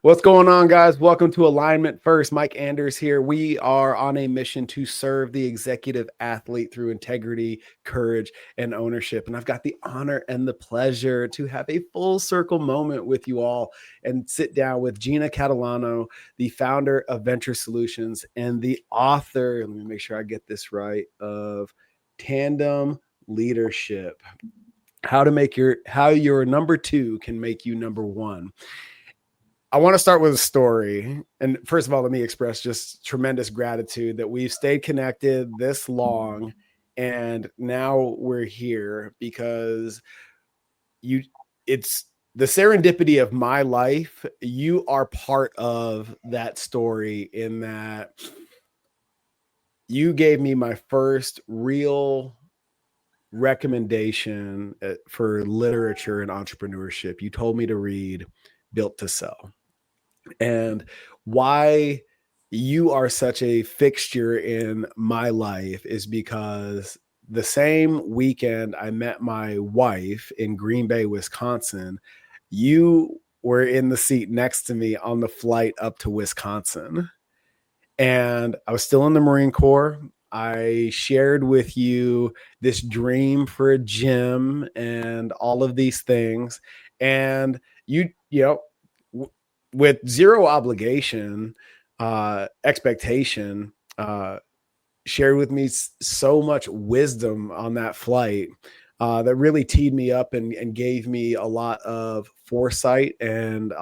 What's going on, guys? Welcome to Alignment First. Mycal Anders here. We are on a mission to serve the executive athlete through integrity, courage, and ownership. And I've got the honor and the pleasure to have a full circle moment with you all and sit down with Gina Catalano, the founder of Venture Solutions and the author, let me make sure I get this right, of Tandem Leadership. How your number two can make you number one. I want to start with a story. And first of all, let me express just tremendous gratitude that we've stayed connected this long. And now we're here because it's the serendipity of my life. You are part of that story in that you gave me my first real recommendation for literature and entrepreneurship. You told me to read Built to Sell. And why you are such a fixture in my life is because the same weekend I met my wife in Green Bay, Wisconsin, you were in the seat next to me on the flight up to Wisconsin. And I was still in the Marine Corps. I shared with you this dream for a gym and all of these things. And you know, with zero obligation, expectation, shared with me so much wisdom on that flight that really teed me up and gave me a lot of foresight and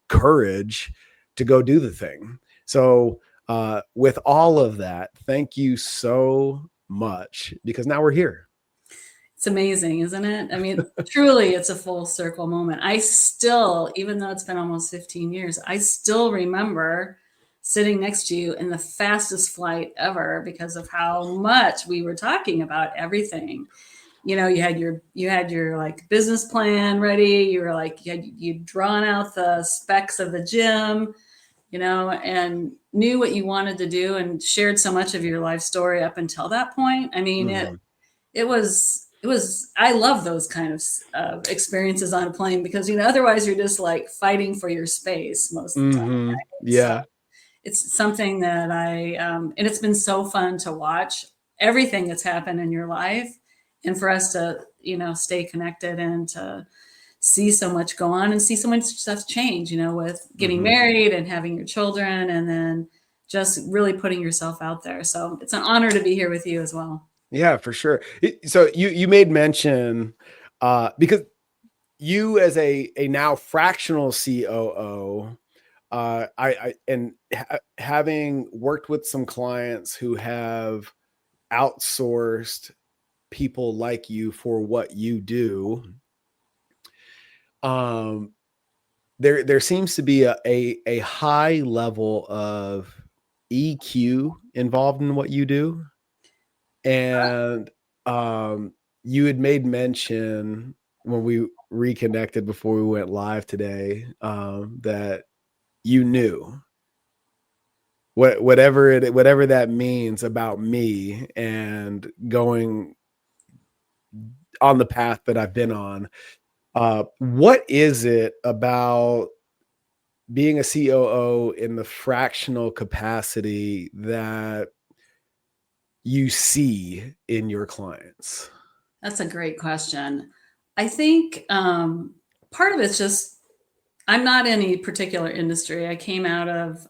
courage to go do the thing. So with all of that, thank you so much, because now we're here. It's amazing, isn't it? I mean, truly, it's a full circle moment. I still, even though it's been almost 15 years, I still remember sitting next to you in the fastest flight ever because of how much we were talking about everything. You had your like business plan ready. You were like you'd drawn out the specs of the gym, and knew what you wanted to do and shared so much of your life story up until that point. I mean, it was I love those kind of experiences on a plane because otherwise you're just like fighting for your space most of the time, right? So Yeah. it's something that and it's been so fun to watch everything that's happened in your life, and for us to stay connected and to see so much go on and see so much stuff change, with getting married and having your children, and then just really putting yourself out there. So it's an honor to be here with you as well. Yeah, for sure. So you made mention because you as a now fractional COO, having worked with some clients who have outsourced people like you for what you do, there seems to be a high level of EQ involved in what you do. And you had made mention when we reconnected before we went live today, that you knew whatever that means about me and going on the path that I've been on. What is it about being a COO in the fractional capacity that you see in your clients? That's a great question. I think part of it's just I'm not in any particular industry. I came out of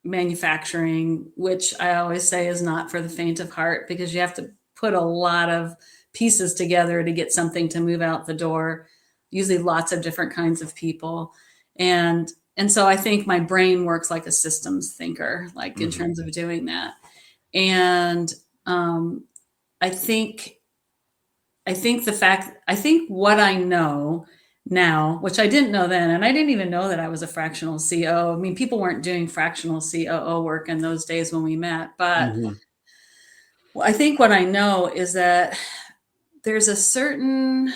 manufacturing, which I always say is not for the faint of heart because you have to put a lot of pieces together to get something to move out the door. Usually, lots of different kinds of people, and so I think my brain works like a systems thinker, like in terms of doing that. And I think what I know now, which I didn't know then, and I didn't even know that I was a fractional COO. I mean, people weren't doing fractional COO work in those days when we met, but I think what I know is that there's a certain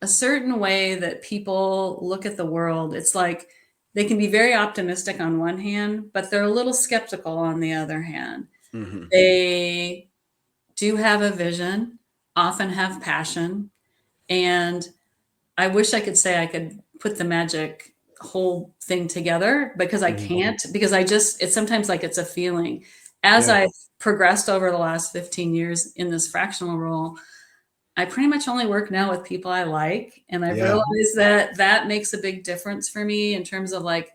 way that people look at the world. It's like they can be very optimistic on one hand, but they're a little skeptical on the other hand. They do have a vision, often have passion, and I wish I could say I could put the magic whole thing together because I Mhm. can't, because it's sometimes like it's a feeling. As Yeah. I've progressed over the last 15 years in this fractional role, I pretty much only work now with people I like. And I Yeah. realize that that makes a big difference for me in terms of like,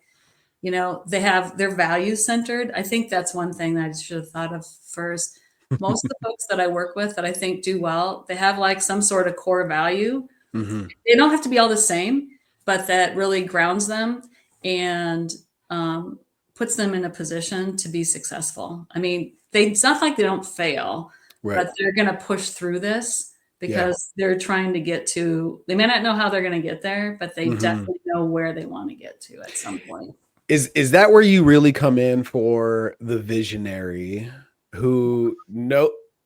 they're value centered. I think that's one thing that I should have thought of first. Most of the folks that I work with that I think do well, they have like some sort of core value. Mhm. They don't have to be all the same, but that really grounds them and um, puts them in a position to be successful. I mean, it's not like they don't fail, Right. but they're going to push through this Yeah. because they're trying to they may not know how they're going to get there, but they Mhm. definitely know where they want to get to at some point. Is that where you really come in for the visionary who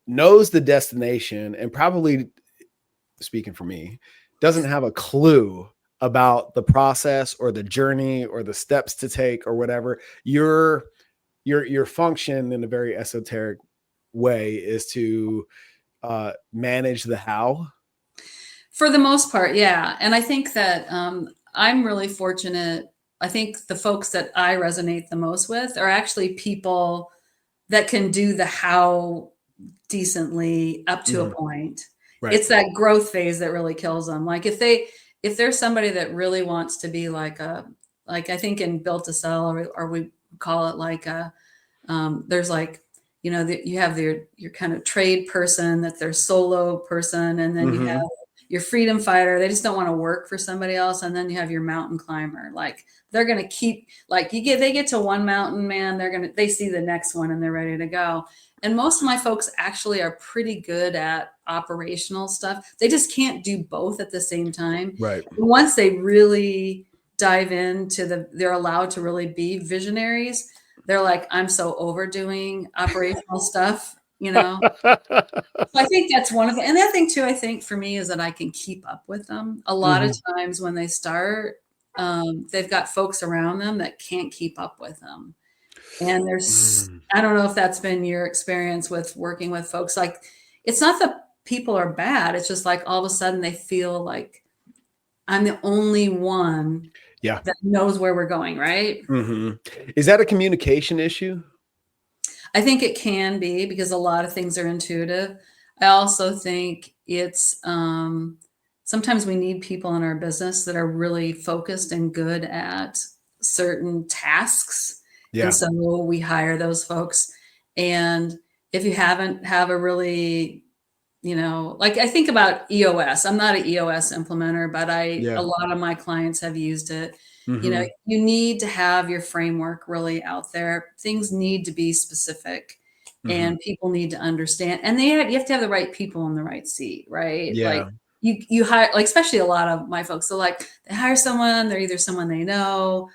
knows the destination and probably, speaking for me, doesn't have a clue about the process or the journey or the steps to take or whatever? Your function in a very esoteric way is to manage the how. For the most part, yeah. And I think that I'm really fortunate. I think the folks that I resonate the most with are actually people that can do the how decently up to a Mhm. point. Right. It's that growth phase that really kills them. Like if there's somebody that really wants to be like I think in built to sell, or we call it like there's like, you have your kind of trade person, that's their solo person, and then you have Mhm. your freedom fighter. They just don't want to work for somebody else. And then you have your mountain climber. Like they're going to keep, like they get to one mountain, man, they see the next one and they're ready to go. And most of my folks actually are pretty good at operational stuff. They just can't do both at the same time. Right. And once they really dive they're allowed to really be visionaries. They're like, I'm so overdoing operational stuff. So I think that's one of the, and that thing too, I think for me is that I can keep up with them. A lot of Mhm. times when they start, they've got folks around them that can't keep up with them. And Mm. I don't know if that's been your experience with working with folks. Like, it's not that people are bad. It's just like all of a sudden they feel like I'm the only one Yeah. that knows where we're going, right? Mhm. Is that a communication issue? I think it can be because a lot of things are intuitive. I also think it's sometimes we need people in our business that are really focused and good at certain tasks. And Yeah. so we hire those folks. And if you haven't have a really, like I think about EOS. I'm not an EOS implementer, but a Yeah. lot of my clients have used it. Mhm. You need to have your framework really out there. Things need to be specific Mhm. and people need to understand. And you have to have the right people in the right seat, right? Like Yeah. you hire, like, especially a lot of my folks. So like they hire someone, they're either someone they know,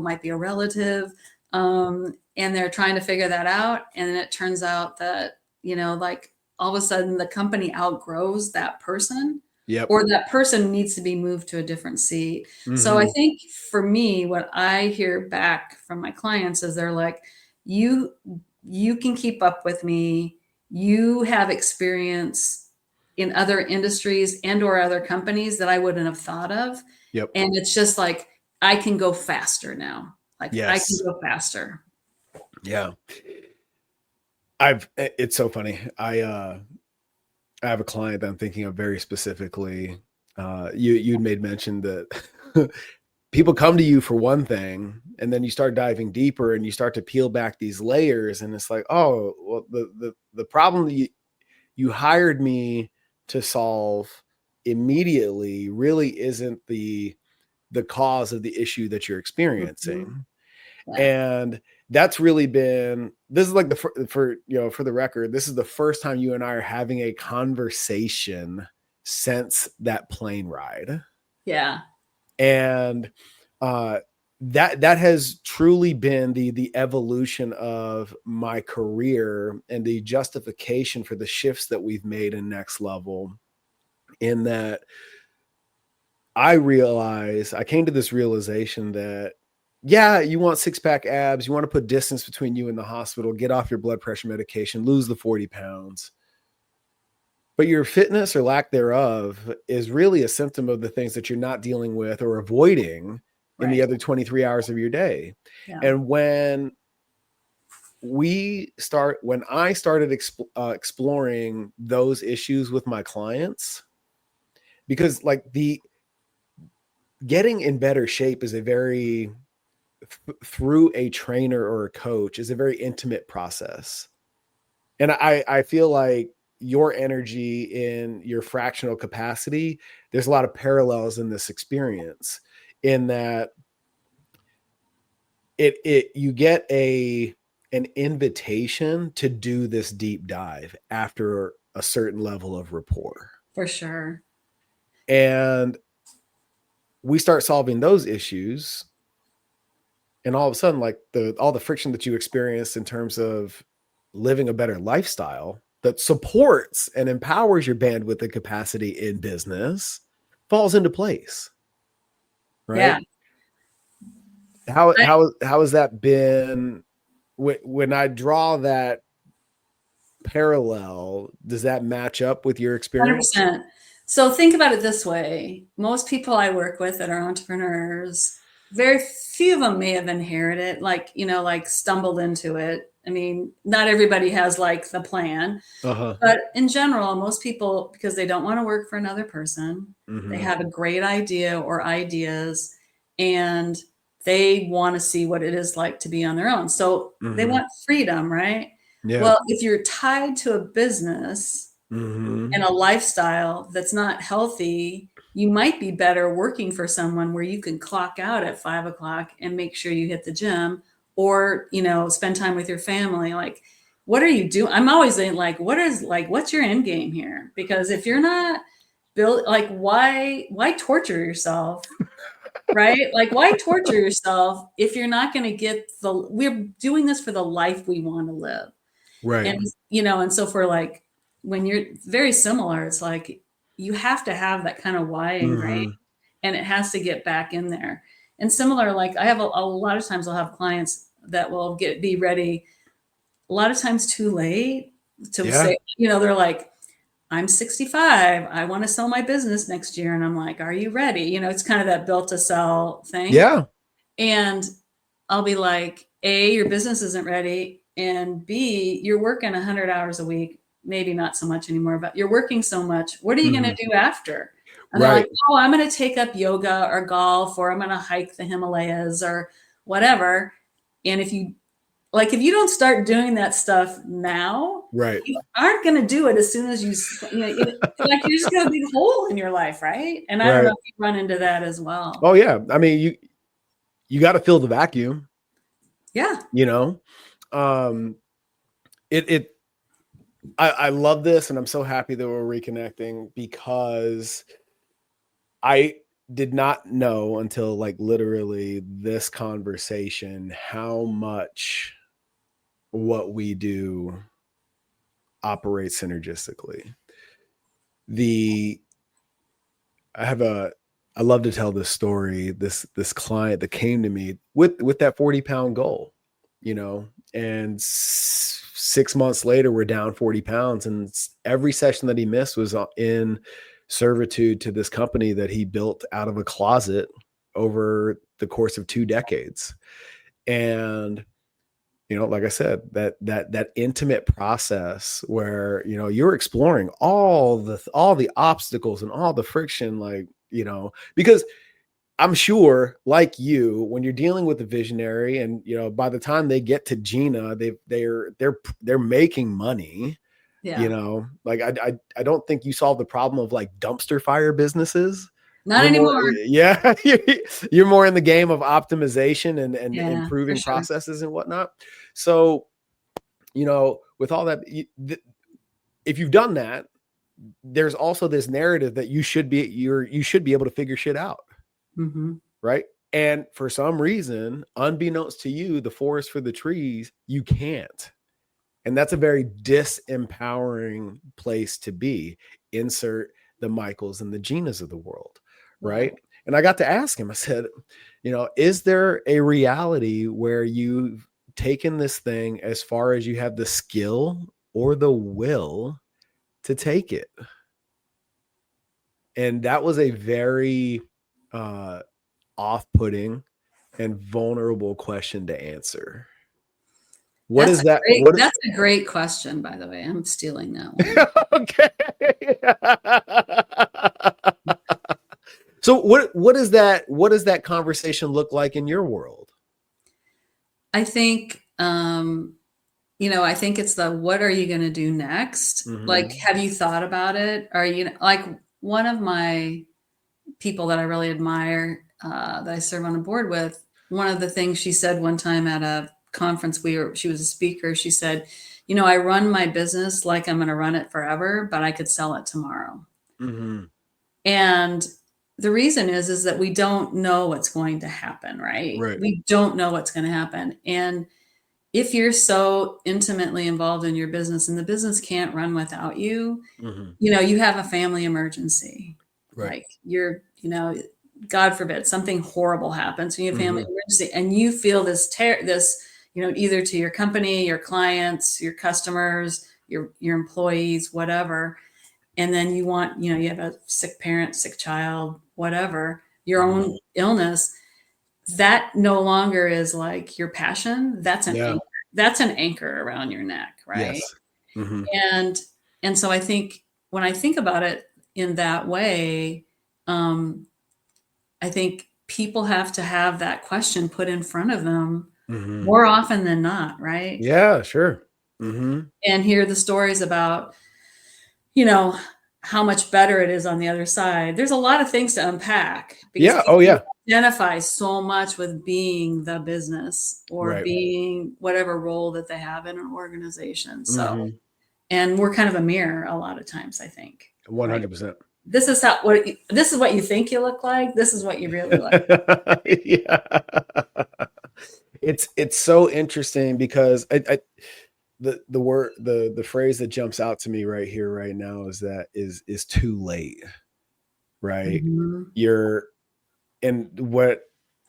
might be a relative, and they're trying to figure that out. And then it turns out that, like all of a sudden the company outgrows that person, Yep. or that person needs to be moved to a different seat. So I Mhm. think for me, what I hear back from my clients is they're like, you you can keep up with me. You have experience in other industries and or other companies that I wouldn't have thought of. Yep. And it's just like I can go faster now. Like I can Yes. go faster. Yeah. It's so funny. I have a client that I'm thinking of very specifically. You'd made mention that people come to you for one thing, and then you start diving deeper and you start to peel back these layers, and it's like, oh, well, the problem that you hired me to solve immediately really isn't the cause of the issue that you're Mhm. experiencing. Yeah. And that's really been, this is like for the record, this is the first time you and I are having a conversation since that plane ride. Yeah. And uh that has truly been the evolution of my career and the justification for the shifts that we've made in next level, in that I came to this realization that, yeah, you want six pack abs, you want to put distance between you and the hospital, get off your blood pressure medication, lose the 40 pounds. But your fitness or lack thereof is really a symptom of the things that you're not dealing with or avoiding in the Right. other 23 hours of your day. Yeah. And when I started exploring those issues with my clients, because like the getting in better shape is a very through a trainer or a coach is a very intimate process. And I feel like your energy in your fractional capacity, there's a lot of parallels in this experience, in that you get an invitation to do this deep dive after a certain level of rapport. For sure. And we start solving those issues, and all of a sudden, like all the friction that you experience in terms of living a better lifestyle that supports and empowers your bandwidth and capacity in business falls into place. Right. Yeah. How has that been? When I draw that parallel, does that match up with your experience? 100%. So think about it this way. Most people I work with that are entrepreneurs, very few of them may have inherited, like, like stumbled into it. I mean, not everybody has like the plan, but in general, most people, because they don't want to work for another person, they have a great idea or ideas, and they want to see what it is like to be on their own. So they want freedom, right? Yeah. Well, if you're tied to a business and a lifestyle that's not healthy, you might be better working for someone where you can clock out at 5 o'clock and make sure you hit the gym, or, spend time with your family. Like, what are you doing? I'm always saying, like, what's your end game here? Because if you're not built, like, why torture yourself? Right? Like, why torture yourself if you're not going to get we're doing this for the life we want to live. Right. And so for like, when you're very similar, it's like you have to have that kind of why ingrained, and it has to get back in there. And similar, like I have a lot of times I'll have clients that will be ready a lot of times too late to say, they're like, I'm 65. I want to sell my business next year. And I'm like, are you ready? It's kind of that built to sell thing. Yeah. And I'll be like, A, your business isn't ready. And B, you're working 100 hours a week, maybe not so much anymore, but you're working so much. What are you going to do after? And they're like, oh, I'm going to take up yoga or golf, or I'm going to hike the Himalayas or whatever. And if you don't start doing that stuff now, you aren't going to do it as soon as like you're just going to be a hole in your life. Right. And I don't know if you run into that as well. Oh yeah. I mean, you got to fill the vacuum. Yeah. I love this, and I'm so happy that we're reconnecting, because I did not know until like literally this conversation how much what we do operates synergistically. I love to tell this story. This client that came to me with that 40-pound goal, and 6 months later, we're down 40 pounds. And every session that he missed was in servitude to this company that he built out of a closet over the course of 2 decades. And, like I said, that intimate process where, you're exploring all the obstacles and all the friction, like, because I'm sure, like you, when you're dealing with a visionary, and by the time they get to Gina, they're making money. Yeah. Like I don't think you solve the problem of like dumpster fire businesses. Not anymore. You're more in the game of optimization and improving sure. processes and whatnot. So, with all that, if you've done that, there's also this narrative that you should be able to figure shit out. Right. And for some reason, unbeknownst to you, the forest for the trees, you can't. And that's a very disempowering place to be. Insert the Mycals and the Ginas of the world. Right. Yeah. And I got to ask him, I said, is there a reality where you've taken this thing as far as you have the skill or the will to take it? And that was a very off-putting and vulnerable question to answer. What That's is that? What is a great question, by the way. I'm stealing that one. okay. So what is that? What does that conversation look like in your world? I think I think it's the what are you going to do next? Like, Mm-hmm. have you thought about it? Are you like one of my people that I really admire that I serve on a board with? One of the things she said one time at a conference, she was a speaker. She said, I run my business like I'm going to run it forever, but I could sell it tomorrow. Mm-hmm. And the reason is that we don't know what's going to happen, right? Right. We don't know what's going to happen. And if you're so intimately involved in your business and the business can't run without you, Mm-hmm. you have a family emergency. Right. Like God forbid something horrible happens when you have family Mm-hmm. emergency and you feel this, either to your company, your clients, your customers, your employees, whatever. And then you have a sick parent, sick child, whatever, your Mm-hmm. own illness, that no longer is like your passion. Yeah. That's an anchor around your neck, right? Yes. Mm-hmm. And so I think when I think about it in that way, um, I think people have to have that question put in front of them Mm-hmm. more often than not, right? Yeah, sure. Mm-hmm. And hear the stories about, you know, how much better it is on the other side. There's a lot of things to unpack because Yeah. Oh, people yeah. identify so much with being the business or Right. being whatever role that they have in an organization. So, Mm-hmm. and we're kind of a mirror a lot of times, I think, right? 100%. This is what you think you look like. This is what you really look. Yeah. It's so interesting because the word the phrase that jumps out to me right here right now is too late, right? Mhm. You're and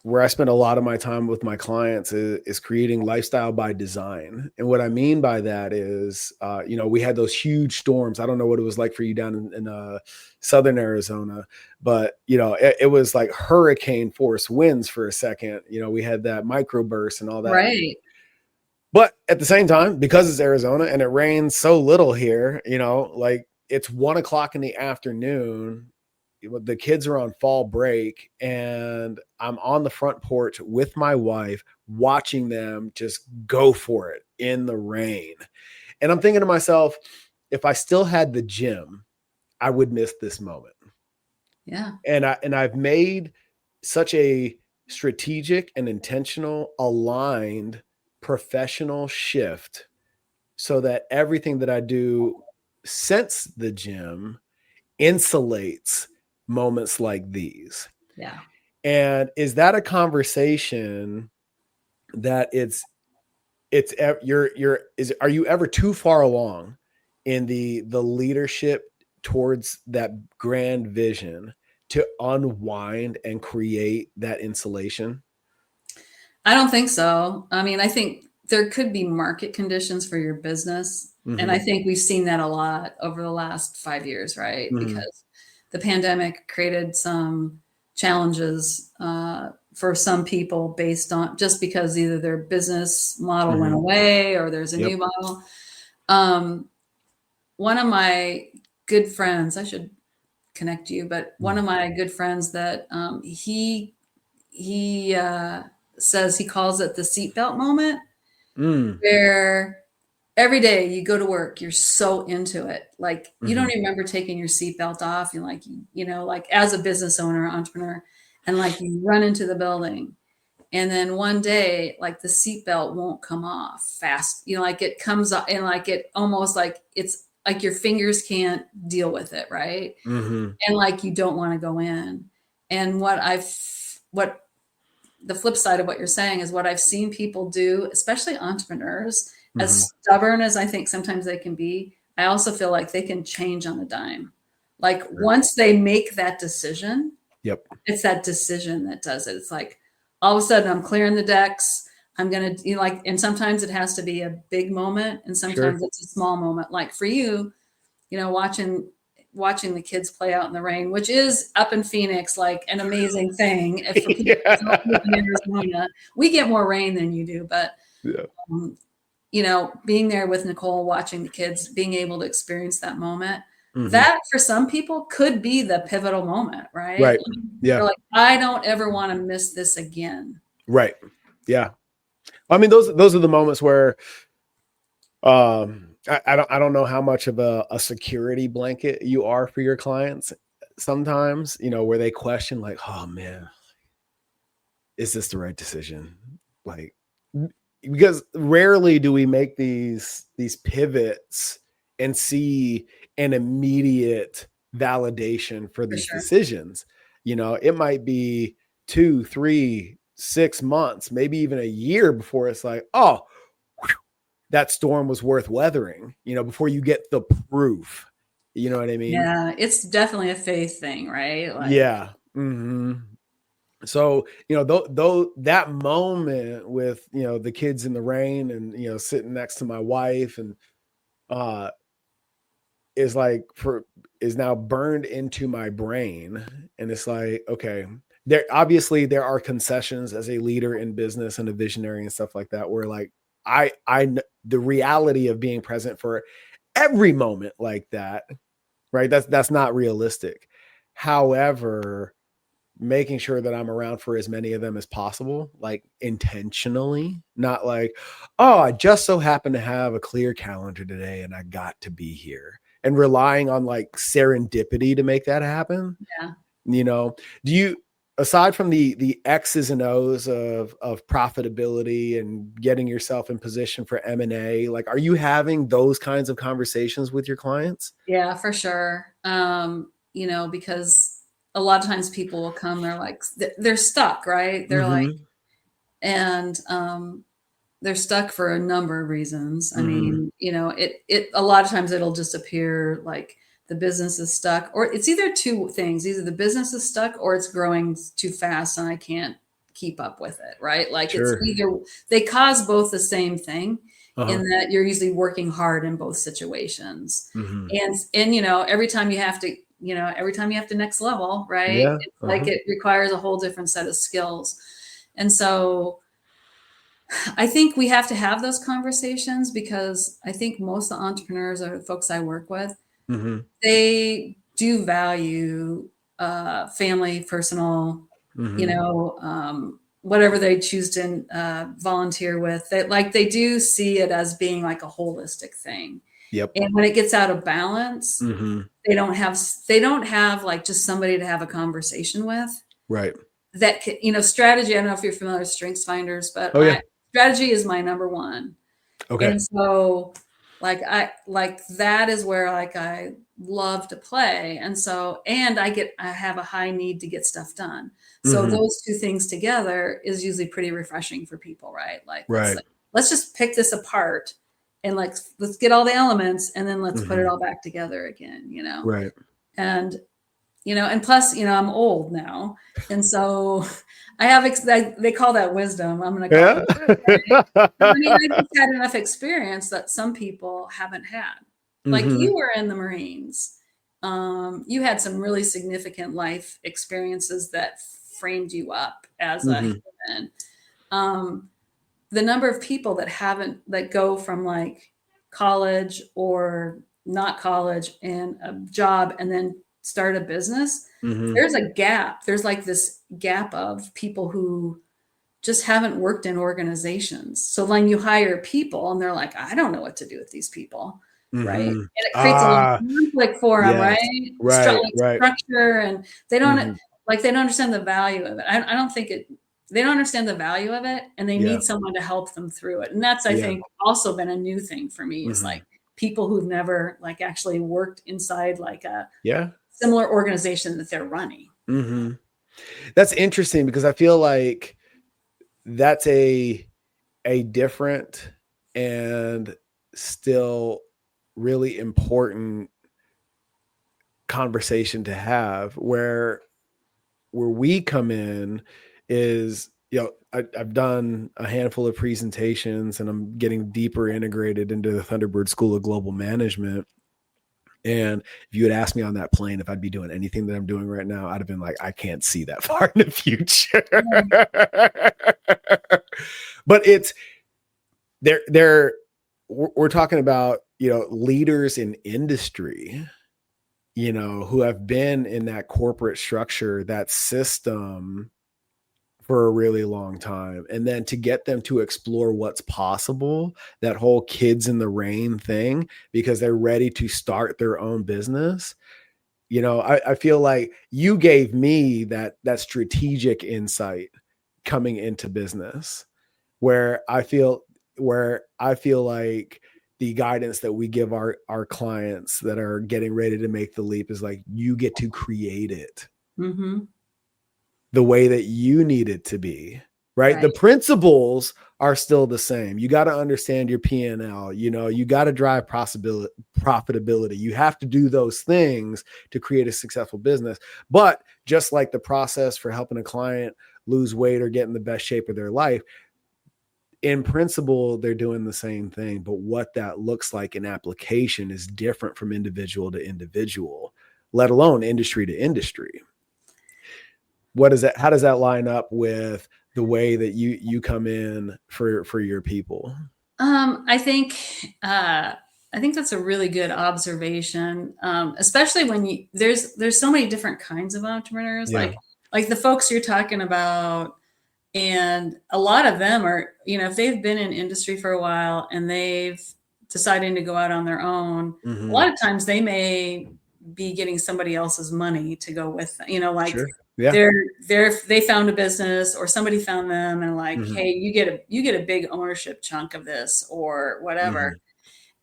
where I spend a lot of my time with my clients is creating lifestyle by design. And what I mean by that is, we had those huge storms. I don't know what it was like for you down in Southern Arizona, but it was like hurricane force winds for a second. We had that microburst and all that. Right. But at the same time, because it's Arizona and it rains so little here, like it's 1 o'clock in the afternoon, the kids are on fall break and I'm on the front porch with my wife watching them just go for it in the rain. And I'm thinking to myself, if I still had the gym, I would miss this moment. Yeah. And I've made such a strategic and intentional aligned professional shift so that everything that I do since the gym insulates moments like these. Yeah. And is that a conversation that are you ever too far along in the leadership towards that grand vision to unwind and create that insulation? I don't think so. I mean, I think there could be market conditions for your business. And I Mm-hmm. think we've seen that a lot over the last 5 years, right? Mm-hmm. Because the pandemic created some challenges for some people based on just because either their business model went Mm-hmm. away or there's a Yep. new model. Um, One of my good friends, I should connect you, but one of my good friends that he says he calls it the seatbelt moment, Mm. where every day you go to work, you're so into it, like you Mm-hmm. don't even remember taking your seatbelt off. You're like, like as a business owner, entrepreneur, and like you run into the building, and then one day, like the seatbelt won't come off fast. Like it comes up, and like it almost like it's like your fingers can't deal with it, right? Mm-hmm. And like you don't want to go in. And what the flip side of what you're saying is what I've seen people do, especially entrepreneurs, Mm-hmm. as stubborn as I think sometimes they can be, I also feel like they can change on a dime. Like Right. once they make that decision, Yep. it's that decision that does it. It's like all of a sudden I'm clearing the decks. I'm going to, like, and sometimes it has to be a big moment and Sure. sometimes it's a small moment. Like for you, watching watching the kids play out in the rain, which is up in Phoenix, like an amazing thing. If for people who don't live in Arizona, we get more rain than you do, but Yeah. you know, being there with Nicole, watching the kids, being able to experience that moment, Mhm. that for some people could be the pivotal moment, right? Right. Yeah. They're like, I don't ever want to miss this again. Right. Yeah. I mean, those are the moments where I don't know how much of a security blanket you are for your clients sometimes, you know, where they question like, oh man, is this the right decision? Like, because rarely do we make these pivots and see an immediate validation for For these sure. decisions. You know, it might be 2, 3, 6 months, maybe even a year before it's like, oh, that storm was worth weathering, you know, before you get the proof. You know what I mean? Yeah, it's definitely a faith thing, right? Like, Yeah. Mhm. So, you know, though that moment with, you know, the kids in the rain and, you know, sitting next to my wife and uh is like is now burned into my brain. And it's like, okay, there are concessions as a leader in business and a visionary and stuff like that, where like the reality of being present for every moment like that, right? That's not realistic. However, making sure that I'm around for as many of them as possible, like intentionally, not like, oh, I just so happen to have a clear calendar today and I got to be here, and relying on like serendipity to make that happen. yeah. You know, do you, aside from the X's and O's of profitability and getting yourself in position for M&A, like, are you having those kinds of conversations with your clients? Yeah, for sure. You know, because a lot of times people will come, they're like, they're stuck, right? They're like, Mhm. and they're stuck for a number of reasons. I Mhm. mean, you know, it a lot of times it'll just appear like the business is stuck, or it's either two things: either the business is stuck or it's growing too fast and I can't keep up with it, right? Like it's Sure. either they cause both the same thing Uh-huh. in that you're usually working hard in both situations. Mhm. And you know, every time you have to, you know, every time you have to next level, right? Yeah. It's like Uh-huh. it requires a whole different set of skills. And so I think we have to have those conversations because I think most of the entrepreneurs or the folks I work with, Mhm. they do value family, personal, you Mhm. know, whatever they choose to volunteer with. That like they do see it as being like a holistic thing. Yep. And when it gets out of balance, Mhm. they don't have like just somebody to have a conversation with Right. that can, you know, strategy. I don't know if you're familiar with strengths finders, but Oh, yeah. strategy is my number one. Okay. And so like that is where like I love to play. And so and I have a high need to get stuff done. So Mhm. those two things together is usually pretty refreshing for people, right? Like Right. let's just pick this apart and like let's get all the elements and then let's put it Mhm. all back together again, you know. Right. And you know, and plus, you know, I'm old now. And so I have, they call that wisdom. I'm going to call Yeah. it. I mean, I just had enough experience that some people haven't had. Like you Mhm. were in the Marines. You had some really significant life experiences that framed you up as a Mhm. human. Um, the number of people that haven't, that go from like college or not college and a job and then start a business, Mhm. there's a gap. There's like this gap of people who just haven't worked in organizations. So then you hire people and they're like, I don't know what to do with these people. Right. And Mhm. it creates a lot of Ah, conflict for them, right? yes. Right, Like right. structure, and they don't Mhm. like, they don't understand the value of it. I don't think they don't understand the value of it and they Yeah. need someone to help them through it. And that's, I Yeah. think, also been a new thing for me is Mhm. like people who've never like actually worked inside like a Yeah. similar organization that they're running. Mhm. That's interesting because I feel like that's a different and still really important conversation to have, where we come in is, you know, I've done a handful of presentations and I'm getting deeper integrated into the Thunderbird School of Global Management. And if you had asked me on that plane if I'd be doing anything that I'm doing right now, I'd have been like, I can't see that far in the future. But it's we're talking about, leaders in industry, who have been in that corporate structure, that system for a really long time. And then to get them to explore what's possible, that whole kids in the rain thing, because they're ready to start their own business. I feel like you gave me that strategic insight coming into business, where I feel like the guidance that we give our clients that are getting ready to make the leap is like, you get to create it the way that you need it to be, right? The principles are still the same. You got to understand your P&L, you got to drive profitability. You have to do those things to create a successful business. But just like the process for helping a client lose weight or get in the best shape of their life, in principle, they're doing the same thing, but what that looks like in application is different from individual to individual, let alone industry to industry. How does that line up with the way that you come in for your people? I think that's a really good observation, especially when there's so many different kinds of entrepreneurs, like the folks you're talking about. And a lot of them are, if they've been in industry for a while and they've decided to go out on their own, a lot of times they may be getting somebody else's money to go with them, Sure. Yeah. they found a business or somebody found them and like, hey, you get a big ownership chunk of this or whatever.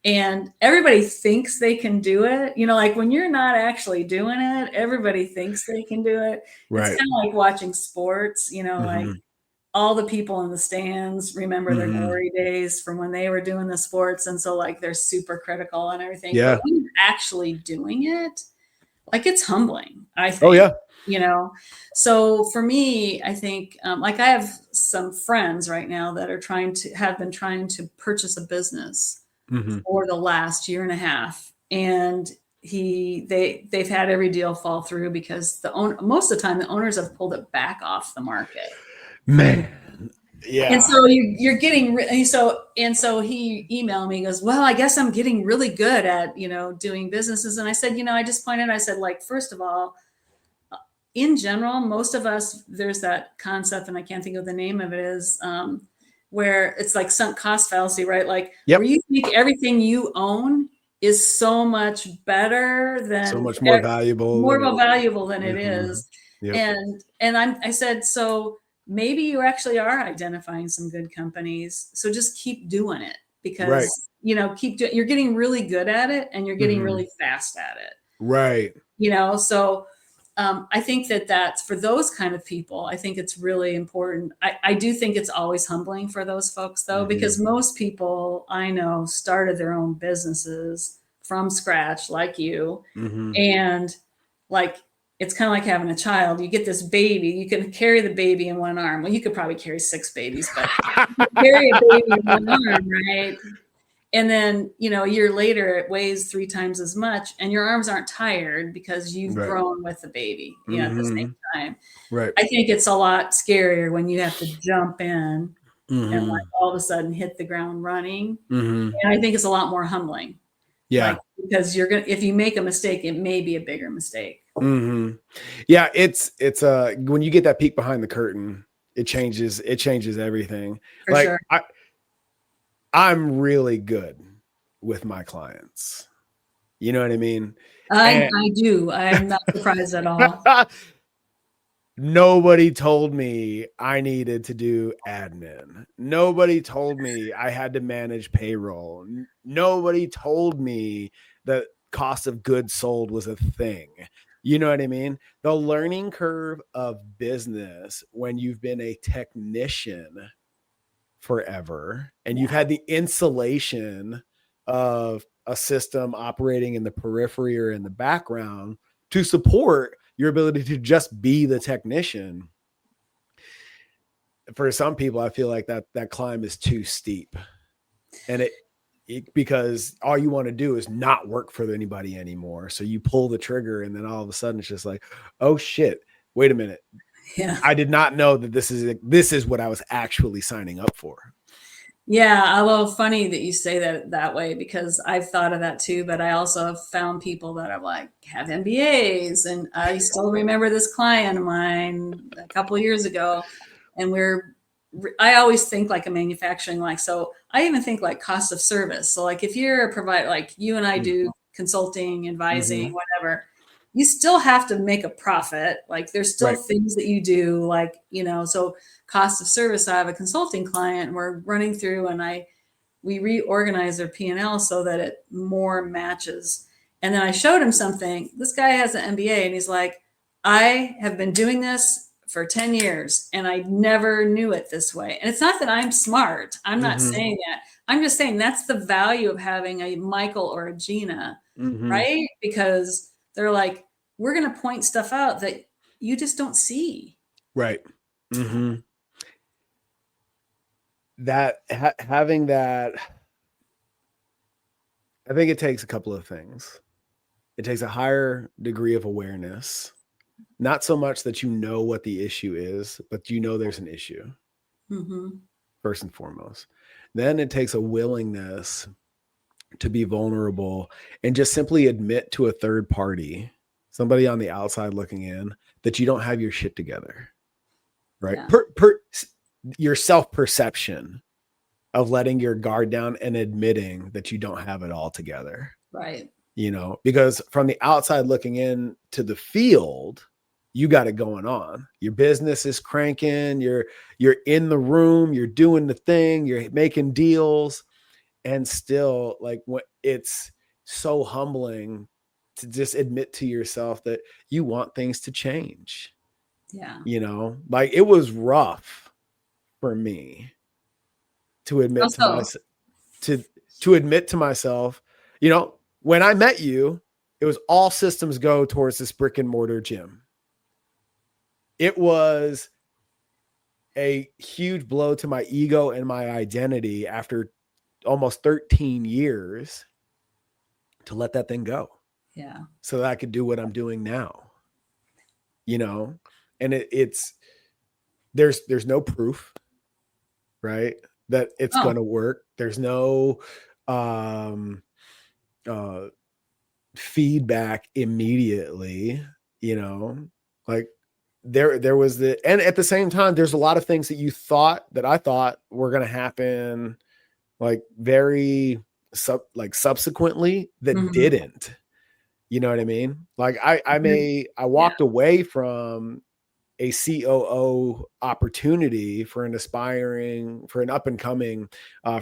And everybody thinks they can do it. Like when you're not actually doing it, everybody thinks they can do it. Right. It's kind of like watching sports, like all the people in the stands remember their glory days from when they were doing the sports. And so like they're super critical and everything. Yeah. But when you're actually doing it, like it's humbling, I think. Oh, yeah. So for me, I think like I have some friends right now that have been trying to purchase a business for the last year and a half. And they've had every deal fall through because most of the time the owners have pulled it back off the market. Man. Yeah. And so you're getting, so he emailed me, he goes, well, I guess I'm getting really good at, doing businesses. And I said, I just pointed, I said, like, first of all, in general, most of us, there's that concept, and I can't think of the name of it is, where it's like sunk cost fallacy, right? Like where you think everything you own is so much better than so much more valuable than it is. And I said, so maybe you actually are identifying some good companies. So just keep doing it because, you're getting really good at it and you're getting really fast at it. Right. So I think that's for those kind of people. I think it's really important. I do think it's always humbling for those folks, though, because most people I know started their own businesses from scratch, like you. And like, it's kind of like having a child. You get this baby, you can carry the baby in one arm. Well, you could probably carry 6 babies, but you carry a baby in one arm, right? And then, a year later, it weighs 3 times as much and your arms aren't tired because you've grown with the baby, at the same time. Right. I think it's a lot scarier when you have to jump in and like all of a sudden hit the ground running. And I think it's a lot more humbling. Yeah. Because if you make a mistake, it may be a bigger mistake. Yeah. It's when you get that peek behind the curtain, it changes everything. For sure. I'm really good with my clients. You know what I mean? I do. I'm not surprised at all. Nobody told me I needed to do admin. Nobody told me I had to manage payroll. Nobody told me that cost of goods sold was a thing. You know what I mean? The learning curve of business when you've been a technician forever and you've had the insulation of a system operating in the periphery or in the background to support your ability to just be the technician. For some people, I feel like that climb is too steep, and because all you want to do is not work for anybody anymore. So you pull the trigger, and then all of a sudden it's just like, oh shit, wait a minute. Yeah. I did not know that this is what I was actually signing up for. Yeah, although funny that you say that way, because I've thought of that too, but I also have found people that are like have MBAs, and I still remember this client of mine a couple of years ago, and I always think like a manufacturing, like, so I even think like cost of service. So like if you're a provider, like you and I do consulting, advising, whatever, you still have to make a profit. Like there's still Right. things that you do, like, so cost of service. I have a consulting client, and we're running through, and we reorganize their P&L so that it more matches. And then I showed him something. This guy has an MBA, and he's like, I have been doing this for 10 years and I never knew it this way. And it's not that I'm smart. I'm not saying that. I'm just saying that's the value of having a Mycal or a Gina, right? Because they're like, we're going to point stuff out that you just don't see. Right. That having that, I think it takes a couple of things. It takes a higher degree of awareness, not so much that you know what the issue is, but you know there's an issue, first and foremost. Then it takes a willingness to be vulnerable and just simply admit to a third party, somebody on the outside looking in, that you don't have your shit together, right? Yeah. Your self-perception of letting your guard down and admitting that you don't have it all together. Right. Because from the outside looking in to the field, you got it going on. Your business is cranking. You're in the room. You're doing the thing. You're making deals, and still, like, it's so humbling to just admit to yourself that you want things to change. Yeah. Like, it was rough for me to admit to myself, to admit to myself, when I met you, it was all systems go towards this brick and mortar gym. It was a huge blow to my ego and my identity after almost 13 years to let that thing go. Yeah. So that I could do what I'm doing now, and it's, there's no proof, right, that it's going to work. There's no, feedback immediately, like there was and at the same time, there's a lot of things that I thought were going to happen, like very subsequently, that didn't, you know what I mean? Like I walked away from a COO opportunity for an up and coming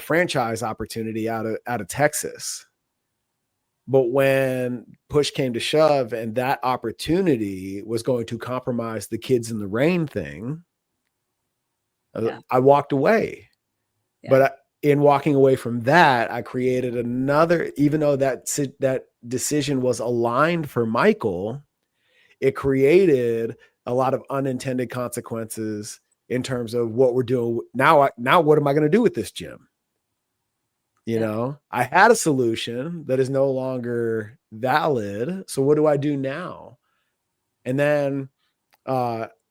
franchise opportunity out of Texas. But when push came to shove and that opportunity was going to compromise the Kids in the Rain thing, I walked away. Yeah. But in walking away from that, I created another, even though that decision was aligned for Mycal, it created a lot of unintended consequences in terms of what we're doing now. What am I going to do with this gym? I had a solution that is no longer valid. So what do I do now? And then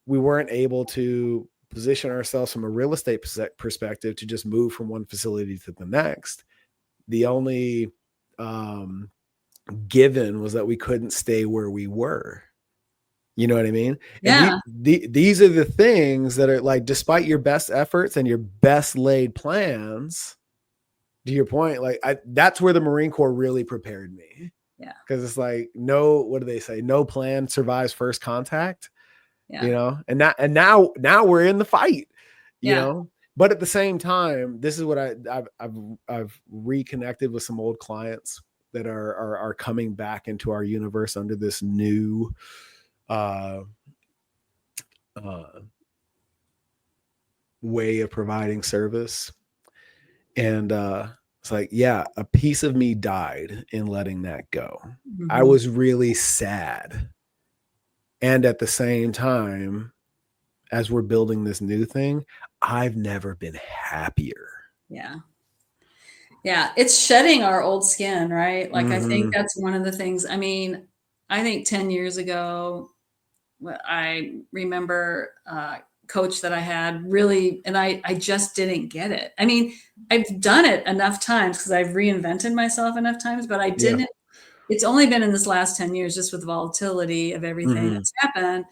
we weren't able to position ourselves from a real estate perspective to just move from one facility to the next. The only given was that we couldn't stay where we were. You know what I mean? Yeah. And these are the things that are like, despite your best efforts and your best laid plans, to your point, like that's where the Marine Corps really prepared me. Yeah. Because it's like, what do they say? No plan survives first contact. Yeah. And now we're in the fight. But at the same time, this is what I've reconnected with some old clients that are coming back into our universe under this new way of providing service. And it's like, yeah, a piece of me died in letting that go. I was really sad. And at the same time, as we're building this new thing, I've never been happier. Yeah. Yeah, it's shedding our old skin, right? Like, I think Mhm. that's one of the things. I mean, I think 10 years ago, I remember a coach that I had really, and I just didn't get it. I mean, I've done it enough times because I've reinvented myself enough times, but I Yeah. didn't. It's only been in this last 10 years, just with the volatility of everything Mhm. that's happened.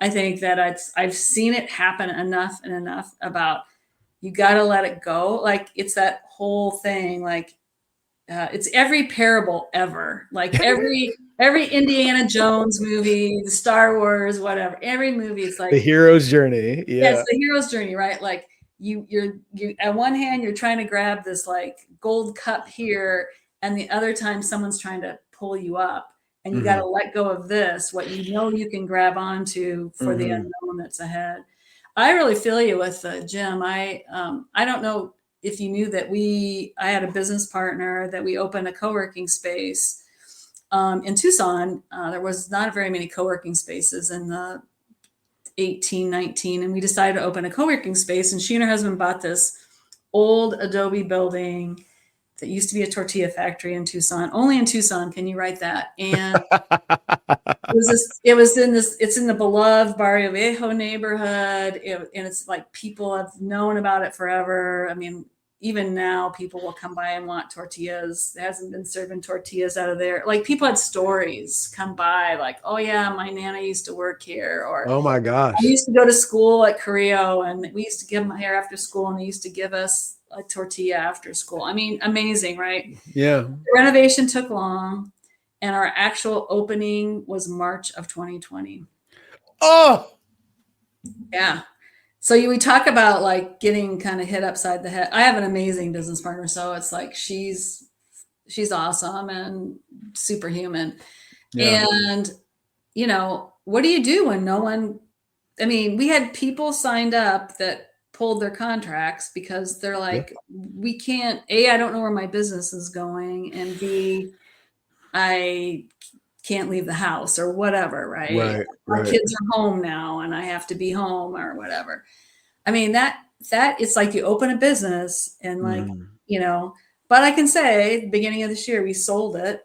I think that I've seen it happen enough and enough about you got to let it go. Like, it's that whole thing. Like, it's every parable ever. Like, every Indiana Jones movie, the Star Wars, whatever. Every movie, it's The like, hero's journey. yeah, it's Yeah. the hero's journey, right? Like, you at one hand you're trying to grab this like gold cup here, and the other time someone's trying to pull you up, and you got to Mhm. let go of this, what you know you can grab onto for the Mhm. unknown that's ahead. I really feel you with Jim. I don't know if you knew that I had a business partner that we opened a co-working space in Tucson. There was not very many co-working spaces in the 18, 19, and we decided to open a co-working space. And she and her husband bought this old Adobe building that used to be a tortilla factory in Tucson. Only in Tucson can you write that. And it's in the beloved Barrio Viejo neighborhood. And it's like people have known about it forever. I mean, even now people will come by and want tortillas. It hasn't been serving tortillas out of there. Like, people had stories come by like, oh yeah, my nana used to work here, or Oh my I gosh. used to go to school at Carrillo, and we used to give them hair after school, and they used to give us a tortilla after school. I mean, amazing, right? Yeah. The renovation took long, and our actual opening was March of 2020. Oh, Yeah. So we talk about like getting kind of hit upside the head. I have an amazing business partner, so it's like she's awesome and superhuman. yeah. And what do you do when no one, I mean, we had people signed up that pulled their contracts because they're Yeah. like, we can't, A, I don't know where my business is going, and B, I can't leave the house or whatever, right? Right. My Right. kids are home now and I have to be home or whatever. I mean, that it's like you open a business and like, Mhm. you know, but I can say beginning of this year, we sold it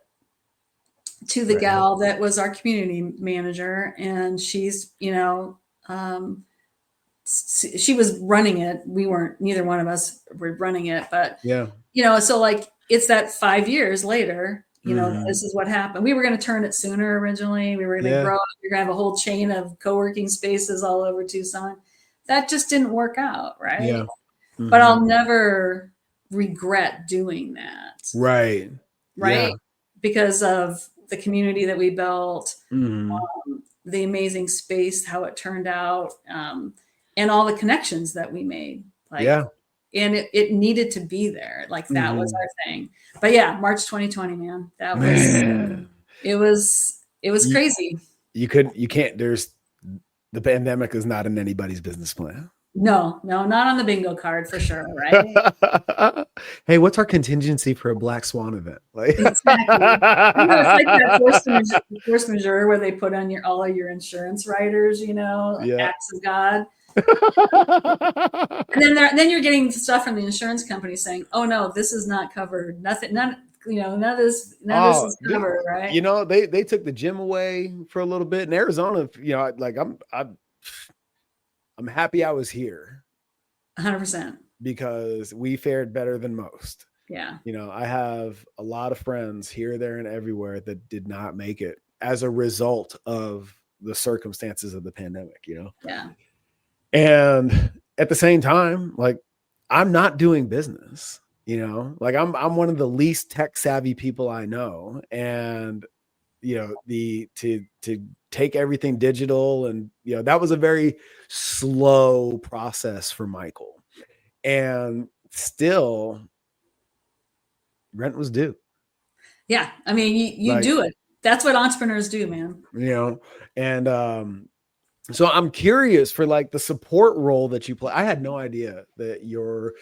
to the Right. gal that was our community manager, and she's, um, she was running it. We weren't, neither one of us were running it, but Yeah. so like it's that 5 years later, Mhm. this is what happened. We were going to turn it sooner originally. We were going to Yeah. grow. We are going to have a whole chain of co-working spaces all over Tucson. That just didn't work out, Yeah. right? But Mhm. I'll never regret doing that, Right. Yeah. right? Because of the community that we built, Mhm. the amazing space, how it turned out, and all the connections that we made. Like, Yeah. and it needed to be there. Like, that was Mhm. our thing. But yeah, March 2020, man, Man. it was You crazy. you can't there's the pandemic is not in anybody's business plan. No, no, not on the bingo card for sure, right? Hey, what's our contingency for a black swan event? Like Exactly. It's like that force majeure where they put on all of your insurance riders, like Yeah. acts of God. And then you're getting stuff from the insurance company saying, "Oh no, this is not covered. Nothing, none of this Oh, is dude, covered." Right? they took the gym away for a little bit in Arizona. Like I'm happy I was here 100%. because we fared better than most. Yeah. I have a lot of friends here, there, and everywhere that did not make it as a result of the circumstances of the pandemic. Yeah. And at the same time, like I'm not doing business. Like I'm one of the least tech savvy people I know. And the to take everything digital and that was a very slow process for Mycal. And still rent was due. Yeah. I mean, you Like, do it. That's what entrepreneurs do, man. you know, and so I'm curious for like the support role that you play. I had no idea that your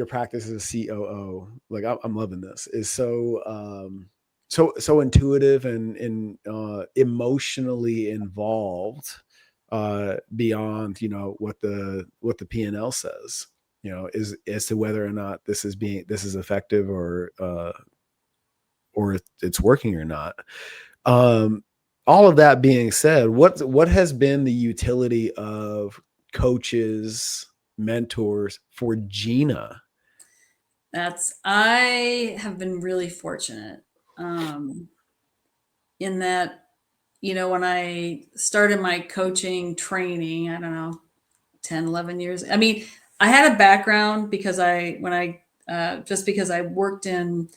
practice as a COO, like I'm loving this, is so intuitive and emotionally involved beyond what the P&L says. as to whether or not this is effective or it's working or not. All of that being said, what has been the utility of coaches, mentors for Gina? I have been really fortunate in that, when I started my coaching training, I don't know, 10, 11 years. I mean, I had a background because because I worked in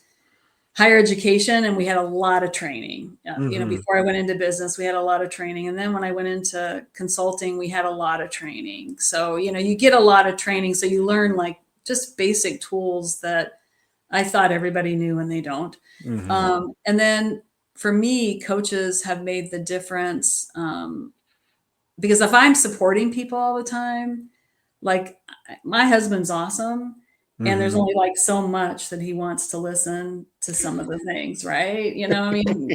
higher education and we had a lot of training. Before I went into business, we had a lot of training. And then when I went into consulting, we had a lot of training. So, you get a lot of training. So you learn like just basic tools that I thought everybody knew and they don't. And then for me, coaches have made the difference because if I'm supporting people all the time, like my husband's awesome. And there's only like so much that he wants to listen to some of the things, right? I mean,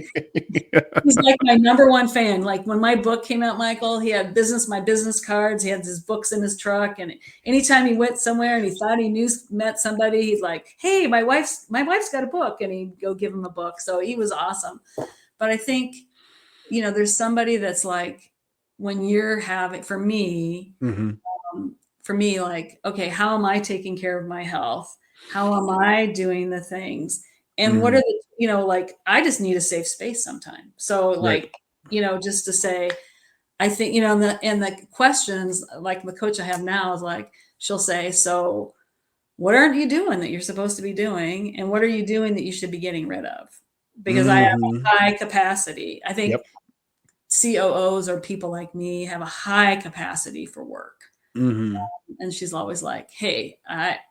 he's like my number one fan. Like when my book came out, Mycal, he had my business cards. He had his books in his truck. And anytime he went somewhere and he thought he met somebody, he's like, hey, my wife's got a book. And he'd go give him a book. So he was awesome. But I think, there's somebody that's like, when you're having, for me, like, okay, how am I taking care of my health? How am I doing the things? And what are like, I just need a safe space sometimes. So like, just to say, I think, and the questions, like the coach I have now is like, she'll say, so what aren't you doing that you're supposed to be doing? And what are you doing that you should be getting rid of? Because I have a high capacity. I think COOs or people like me have a high capacity for work. And she's always like, hey,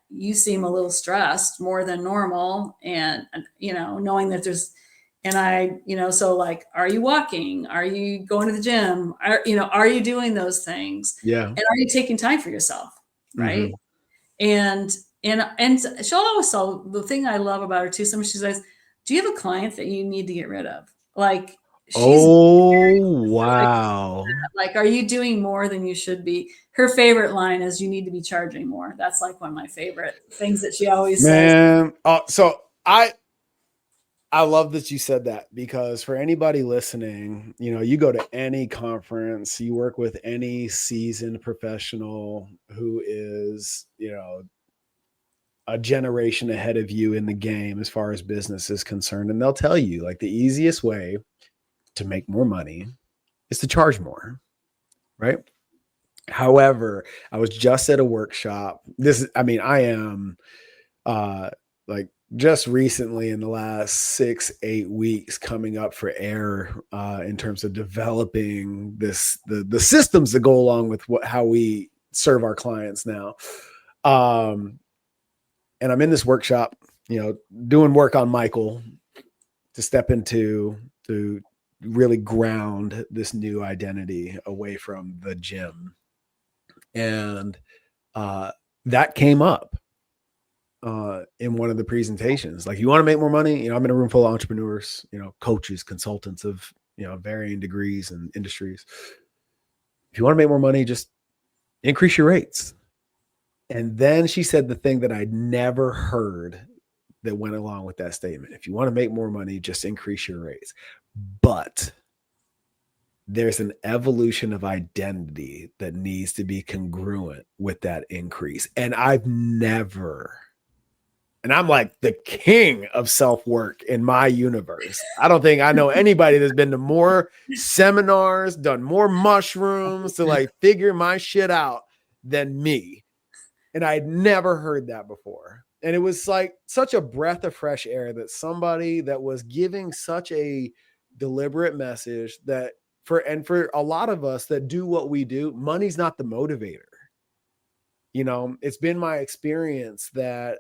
you seem a little stressed more than normal. And, knowing that so like, are you walking? Are you going to the gym? Are you doing those things? Yeah. And are you taking time for yourself? Right. And she'll always tell, the thing I love about her too, she says, do you have a client that you need to get rid of? Like, wow. Like, are you doing more than you should be? Her favorite line is, you need to be charging more. That's like one of my favorite things that she always says. So I love that you said that, because for anybody listening, you go to any conference, you work with any seasoned professional who is, a generation ahead of you in the game as far as business is concerned. And they'll tell you, like, the easiest way to make more money is to charge more, right? However, I was just at a workshop. I am like just recently in the last 6-8 weeks coming up for air in terms of developing the systems that go along with how we serve our clients now. And I'm in this workshop, doing work on Mycal to step into, to really ground this new identity away from the gym. And that came up in one of the presentations. Like, you want to make more money? I'm in a room full of entrepreneurs, coaches, consultants of, varying degrees and industries. If you want to make more money, just increase your rates. And then she said the thing that I'd never heard that went along with that statement. If you want to make more money, just increase your rates. But there's an evolution of identity that needs to be congruent with that increase. And I'm like the king of self-work in my universe. I don't think I know anybody that's been to more seminars, done more mushrooms to like figure my shit out than me. And I'd never heard that before. And it was like such a breath of fresh air that somebody that was giving such a deliberate message that for a lot of us that do what we do, money's not the motivator. It's been my experience that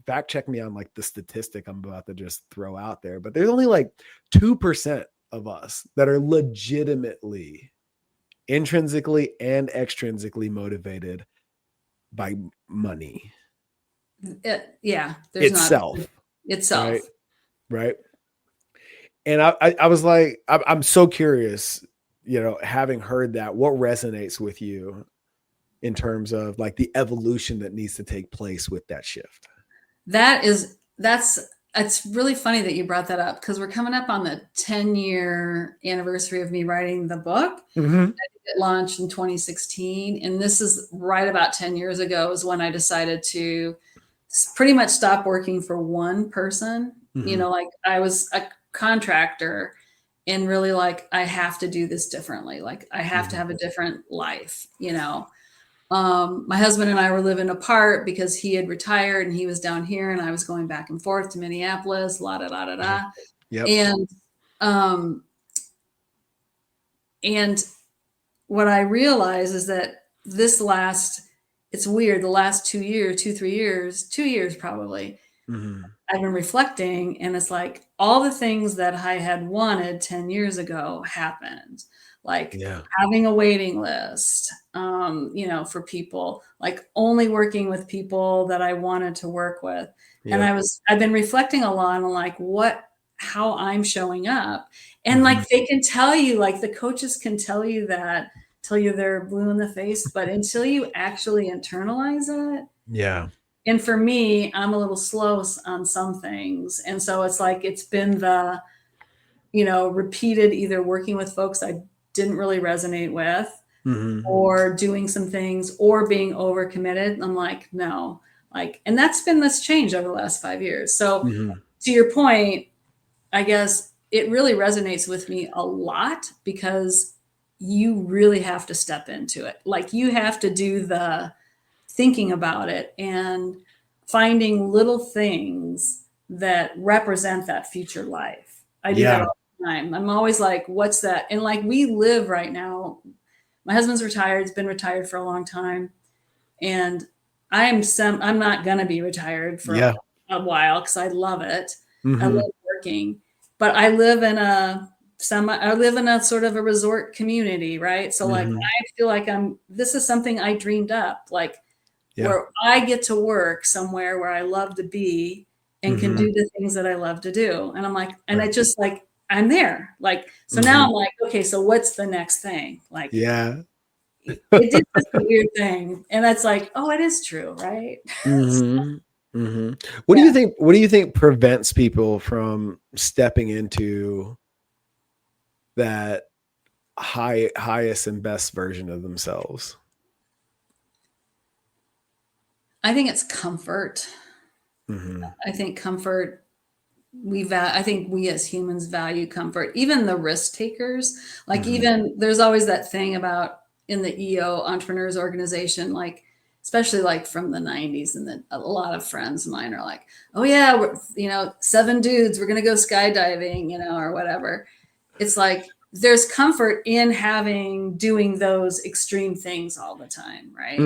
fact check me on like the statistic I'm about to just throw out there, but there's only like 2% of us that are legitimately intrinsically and extrinsically motivated by money. Itself. Right. And I was like, I'm so curious, having heard that, what resonates with you in terms of like the evolution that needs to take place with that shift? It's really funny that you brought that up, because we're coming up on the 10-year anniversary of me writing the book. Mm-hmm. It launched in 2016, and this is right about 10 years ago is when I decided to pretty much stop working for one person. Mm-hmm. Like I was a contractor, and really like, I have to do this differently. Like I have to have a different life. My husband and I were living apart because he had retired and he was down here, and I was going back and forth to Minneapolis, la da da da da. Yep. And what I realize is that it's weird, the last 2 years, 2 years probably, Mm-hmm. I've been reflecting, and it's like all the things that I had wanted 10 years ago happened. Like having a waiting list, for people, like only working with people that I wanted to work with. And I've been reflecting a lot on like how I'm showing up. And like, they can tell you, like the coaches can tell you they're blue in the face, but until you actually internalize it. Yeah. And for me, I'm a little slow on some things. And so it's like, it's been the, repeated either working with folks I didn't really resonate with, or doing some things, or being overcommitted. I'm like, no, and that's been this change over the last 5 years. So to your point, I guess it really resonates with me a lot, because you really have to step into it. Like you have to do the thinking about it and finding little things that represent that future life. I do that all the time. I'm always like, what's that? And like, we live right now. My husband's retired. He's been retired for a long time. And I'm not going to be retired for a while, because I love it. I love working, but I live in a sort of a resort community, right? So like, I feel like this is something I dreamed up, like where I get to work somewhere where I love to be and can do the things that I love to do. And I'm like, and I just like, I'm there. Like, so now I'm like, okay, so what's the next thing? Like, it did this weird thing. And that's like, oh, it is true. Right. What do you think prevents people from stepping into that highest and best version of themselves? I think it's comfort. I think comfort, I think we as humans value comfort, even the risk takers. Like even there's always that thing about in the EO Entrepreneurs Organization, like especially like from the 90s, and a lot of friends of mine are like, oh yeah, we're, 7 dudes, we're going to go skydiving, or whatever. It's like, there's comfort in doing those extreme things all the time. Right.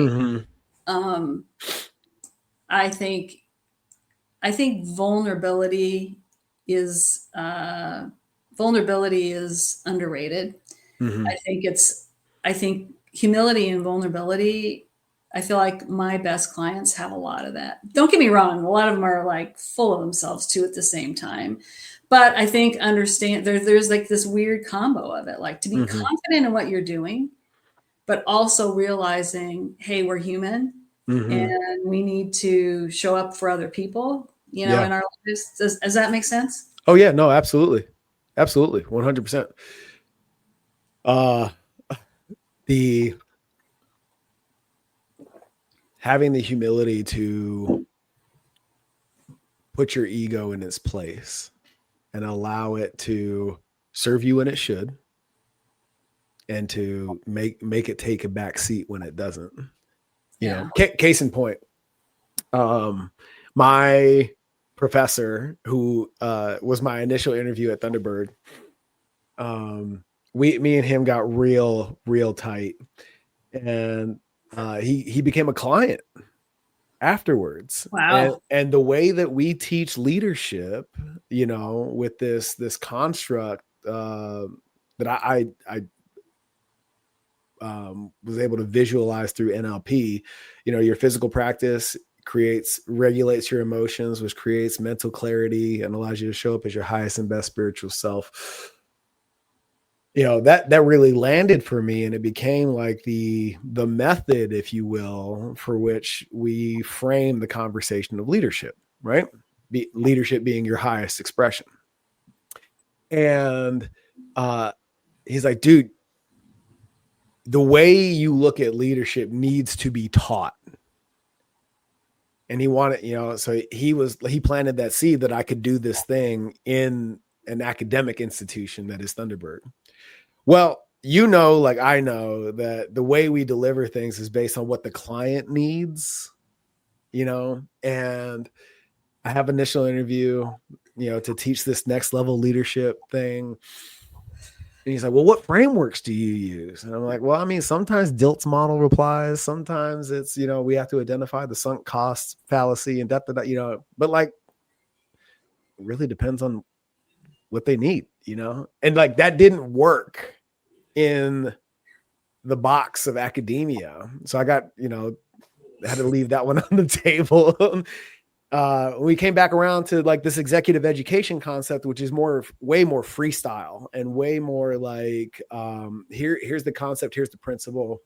I think vulnerability is underrated. I think humility and vulnerability, I feel like my best clients have a lot of that. Don't get me wrong. A lot of them are like full of themselves too at the same time. But I think there's like this weird combo of it, like to be confident in what you're doing, but also realizing, hey, we're human. And we need to show up for other people, in our lives. Does that make sense? Oh yeah, no, absolutely. Absolutely. 100%. Having the humility to put your ego in its place and allow it to serve you when it should, and to make it take a back seat when it doesn't. Case in point, my professor, who was my initial interview at Thunderbird, me and him got real tight, and he became a client afterwards. Wow. And the way that we teach leadership, with this construct that I was able to visualize through NLP, your physical practice regulates your emotions, which creates mental clarity and allows you to show up as your highest and best spiritual self. that really landed for me, and it became like the method, if you will, for which we frame the conversation of leadership, right? Leadership being your highest expression. And he's like, dude, the way you look at leadership needs to be taught. And he wanted, so he planted that seed that I could do this thing in an academic institution that is Thunderbird. Well, like I know that the way we deliver things is based on what the client needs, and I have initial interview, to teach this next level leadership thing. And he's like, well, what frameworks do you use? And I'm like, well, I mean, sometimes Dilt's model replies. Sometimes it's, we have to identify the sunk cost fallacy and that, but like, it really depends on what they need, and like, that didn't work in the box of academia. So I got, had to leave that one on the table. We came back around to like this executive education concept, which is way more freestyle and way more like, here's the concept, here's the principle.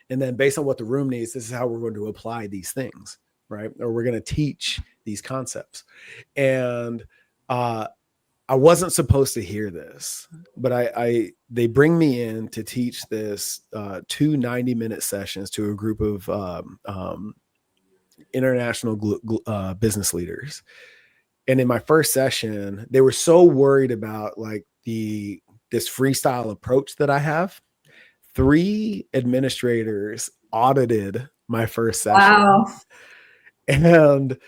And then based on what the room needs, this is how we're going to apply these things, right? Or we're going to teach these concepts. And I wasn't supposed to hear this, but they bring me in to teach this 2 90-minute sessions to a group of international business leaders. And in my first session, they were so worried about like this freestyle approach that I have. 3 administrators audited my first session. Wow. And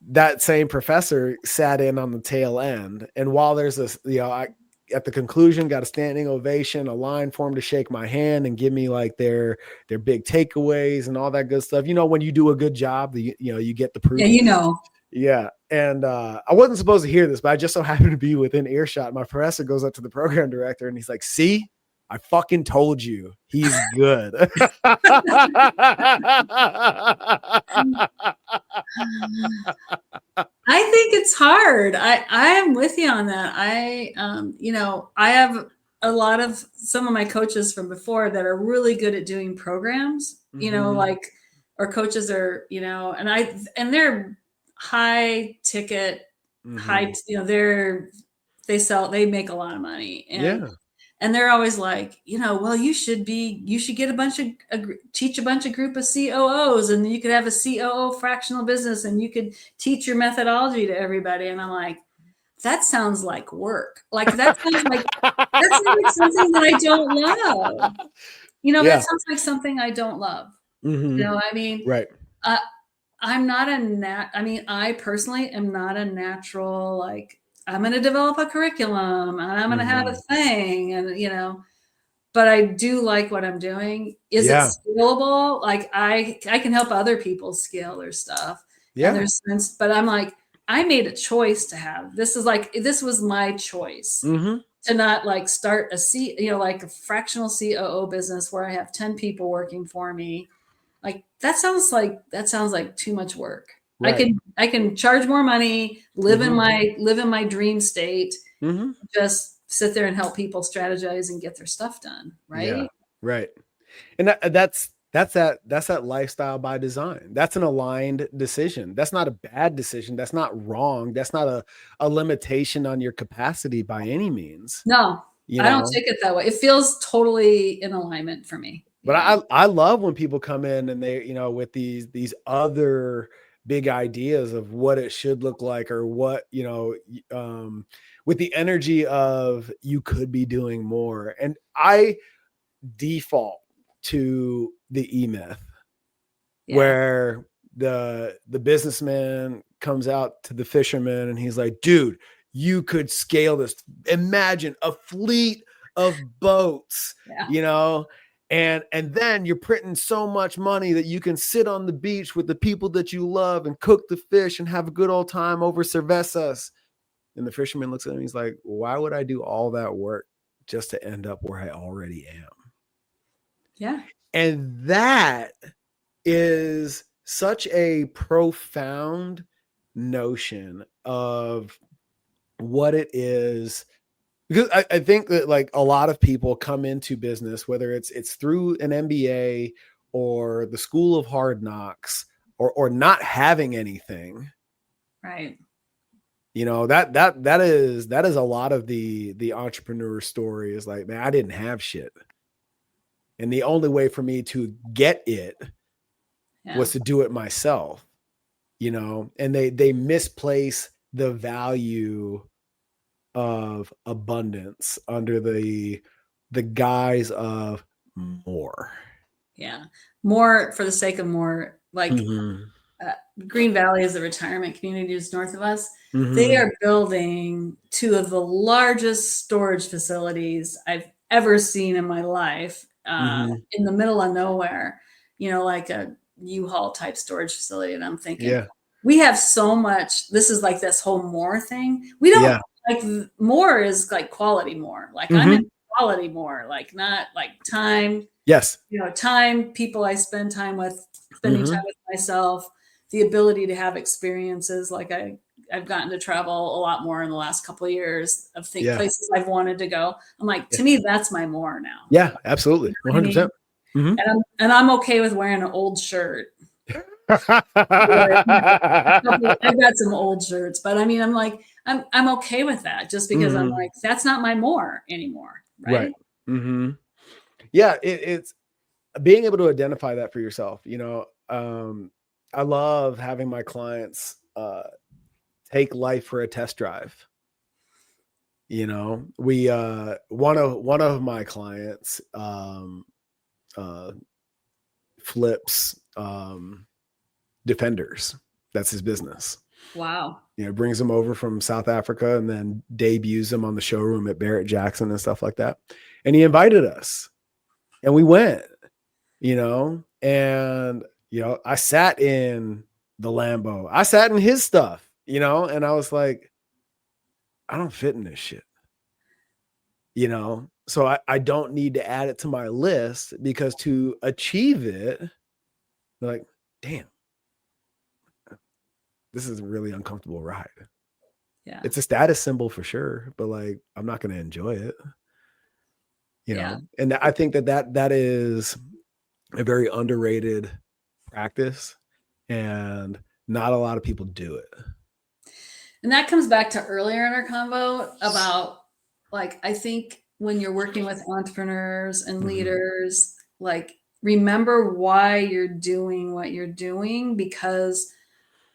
that same professor sat in on the tail end. And while there's this, at the conclusion, got a standing ovation, a line for him to shake my hand and give me like their big takeaways and all that good stuff. When you do a good job, you get the proof. Yeah, Yeah. And I wasn't supposed to hear this, but I just so happened to be within earshot. My professor goes up to the program director and he's like, see, I fucking told you he's good. I think it's hard. I am with you on that. I have a lot of some of my coaches from before that are really good at doing programs, like our coaches are, and they're high ticket, high, they make a lot of money. And they're always like, well, you should get teach a bunch of group of COOs, and you could have a COO fractional business, and you could teach your methodology to everybody. And I'm like, that sounds like work. Like that sounds like something that I don't love. That sounds like something I don't love. I mean, right. I'm not I personally am not a natural, like, I'm going to develop a curriculum and I'm going to have a thing, and but I do like what I'm doing. Is it scalable? Like I can help other people scale their stuff. Yeah. And there's sense, but I'm like, I made a choice to have, this was my choice to not like start like a fractional COO business where I have 10 people working for me. Like that sounds like too much work. Right. I can charge more money, live in my dream state, just sit there and help people strategize and get their stuff done. Right. Yeah, right. And that's that lifestyle by design. That's an aligned decision. That's not a bad decision. That's not wrong. That's not a limitation on your capacity by any means. No, I don't take it that way. It feels totally in alignment for me. But I love when people come in and they, with these other big ideas of what it should look like, or what, with the energy of you could be doing more. And I default to the E-Myth, where the businessman comes out to the fisherman and he's like, dude, you could scale this. Imagine a fleet of boats, and then you're printing so much money that you can sit on the beach with the people that you love and cook the fish and have a good old time over cervezas. And the fisherman looks at him, he's like, why would I do all that work just to end up where I already am? Yeah. And that is such a profound notion of what it is. Because I think that like a lot of people come into business, whether it's through an MBA or the school of hard knocks or not having anything. Right. You know, that is a lot of the entrepreneur story is like, man, I didn't have shit. And the only way for me to get it was to do it myself, you know, and they misplace the value of abundance under the guise of more. Yeah. More for the sake of more. Like Green Valley is the retirement community just north of us. They are building two of the largest storage facilities I've ever seen in my life in the middle of nowhere, like a U-Haul type storage facility. And I'm thinking, we have so much. This is like this whole more thing. We don't like more is like quality more. Like I'm in quality more, like not like time. Yes. Time, people I spend time with, spending time with myself, the ability to have experiences. Like I've gotten to travel a lot more in the last couple of years of places I've wanted to go. I'm like, to me, that's my more now. Yeah, absolutely. 100%. And I'm okay with wearing an old shirt. I've got some old shirts, but I mean, I'm like, I'm okay with that just because I'm like, that's not my more anymore. Right. Yeah. It's being able to identify that for yourself. I love having my clients take life for a test drive. We one of my clients flips Defenders. That's his business. Wow. Brings them over from South Africa and then debuts them on the showroom at Barrett Jackson and stuff like that. And he invited us and we went, and I sat in the Lambo. I sat in his stuff, and I was like, I don't fit in this shit. So I don't need to add it to my list because to achieve it, like, damn, this is a really uncomfortable ride. Yeah. It's a status symbol for sure, but like, I'm not going to enjoy it, and I think that is a very underrated practice and not a lot of people do it. And that comes back to earlier in our convo about like, I think when you're working with entrepreneurs and leaders, like remember why you're doing what you're doing, because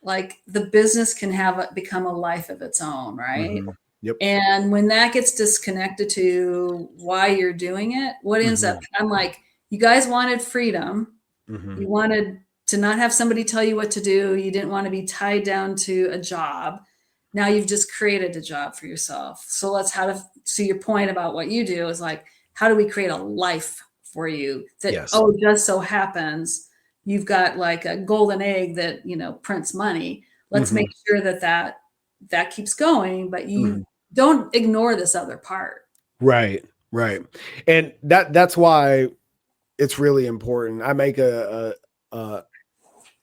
like the business can become a life of its own. Right. Yep. And when that gets disconnected to why you're doing it, what ends up, I'm like, you guys wanted freedom. You wanted to not have somebody tell you what to do. You didn't want to be tied down to a job. Now you've just created a job for yourself. So so your point about what you do is like, how do we create a life for you that, just so happens you've got like a golden egg that, prints money. Let's make sure that keeps going, but you don't ignore this other part. Right. And that's why it's really important. I make a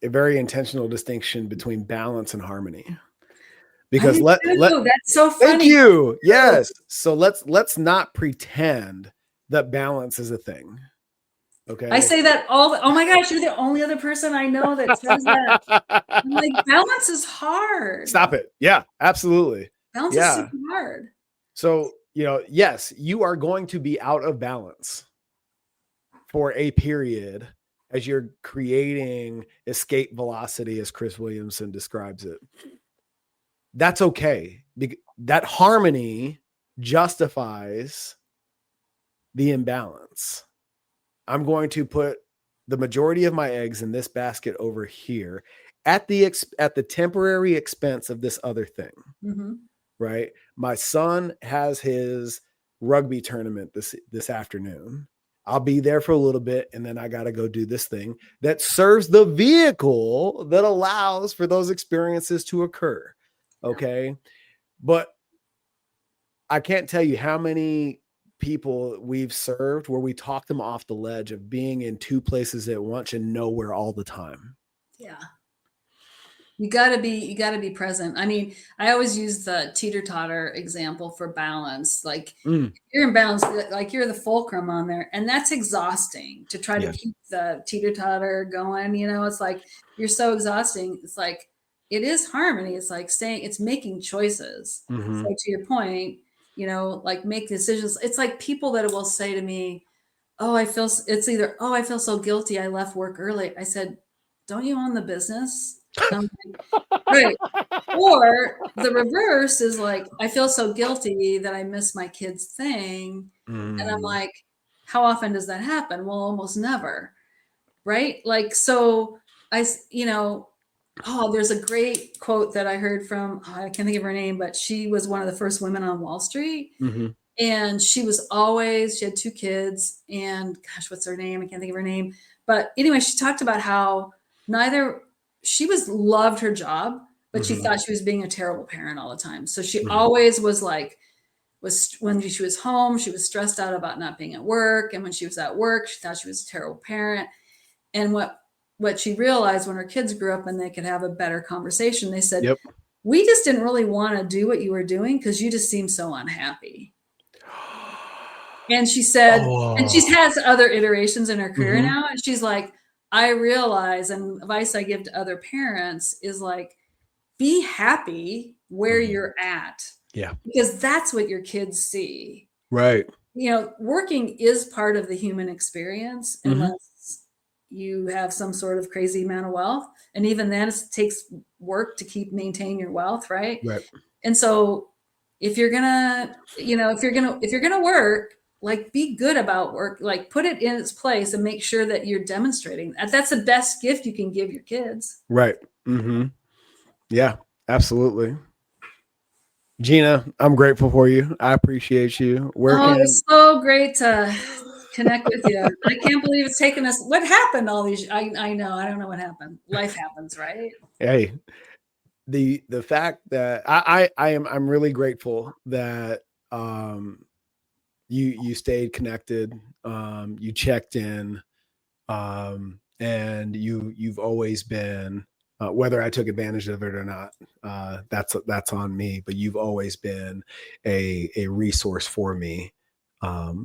very intentional distinction between balance and harmony. Because that's so funny. Thank you. Yes. So let's not pretend that balance is a thing. Okay. I say that oh my gosh, you're the only other person I know that says that. I'm like, balance is hard. Stop it. Yeah, absolutely. Balance is super hard. So, yes, you are going to be out of balance for a period as you're creating escape velocity, as Chris Williamson describes it. That's okay. That harmony justifies the imbalance. I'm going to put the majority of my eggs in this basket over here at the temporary expense of this other thing. Right? My son has his rugby tournament this afternoon. I'll be there for a little bit and then I got to go do this thing that serves the vehicle that allows for those experiences to occur. Okay. But I can't tell you how many people we've served where we talk them off the ledge of being in two places at once and nowhere all the time. Yeah. You gotta be present. I mean, I always use the teeter-totter example for balance. Like Mm, you're in balance, like you're the fulcrum on there, and that's exhausting to try to yes. keep the teeter-totter going. It's like you're so exhausting. It's like it is harmony. It's like saying it's making choices. So Hmm. to your point, like make decisions. It's like people that will say to me, "Oh, it's either, oh, I feel so guilty. I left work early." I said, "Don't you own the business?" Right. Or the reverse is like, I feel so guilty that I missed my kid's thing. And I'm Mm, like, how often does that happen? Well, almost never. Right. Like, so I, oh, there's a great quote that I heard from, I can't think of her name, but she was one of the first women on Wall Street. hmm. And she had two kids, and gosh, what's her name? I can't think of her name. But anyway, she talked about how neither she loved her job, but she Hmm. thought she was being a terrible parent all the time. So she Hmm. always was like, when she was home, she was stressed out about not being at work. And when she was at work, she thought she was a terrible parent. And what she realized when her kids grew up and they could have a better conversation, they said, Yep. we just didn't really want to do what you were doing because you just seemed so unhappy. And she said, and she Oh. has other iterations in her career Hmm. now. And she's like, I realize, and advice I give to other parents is like, be happy where Hmm. you're at Yeah. because that's what your kids see. Right. Working is part of the human experience Hmm. unless you have some sort of crazy amount of wealth. And even then, it takes work to maintain your wealth, right? Right. And so if you're gonna, if you're gonna work, like be good about work, like put it in its place and make sure that you're demonstrating that. That's the best gift you can give your kids. Right. Hmm. Yeah, absolutely. Gina, I'm grateful for you. I appreciate you. Where Oh, it can was so great to connect with you. I can't believe it's taken us. What happened all these? I know. I don't know what happened. Life happens, right? hey, the fact that I'm really grateful that um you stayed connected, you checked in, and you've always been, whether I took advantage of it or not, that's on me, but you've always been a resource for me,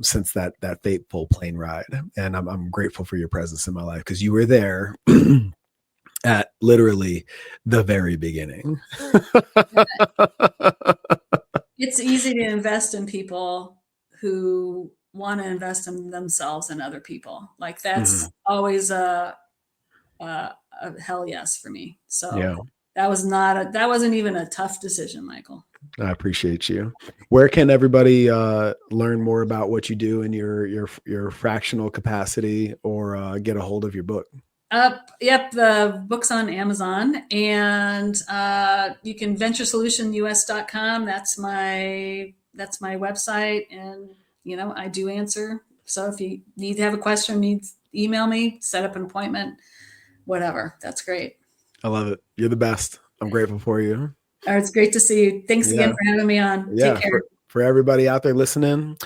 since that fateful plane ride, and I'm grateful for your presence in my life because you were there at literally the very beginning. It's easy to invest in people who want to invest in themselves and other people. Like Mhm. that's always a hell yes for me. So Yeah, that wasn't even a tough decision, Michael. I appreciate you. Where can everybody learn more about what you do in your fractional capacity, or get a hold of your book? Yep, the book's on Amazon, and you can venturesolutionus.com. That's my website, and I do answer. So if you need to have a question, email me, set up an appointment, whatever. That's great. I love it. You're the best. I'm grateful for you. All right, it's great to see you. Thanks again Yeah, for having me on. Take yeah. care. For everybody out there listening,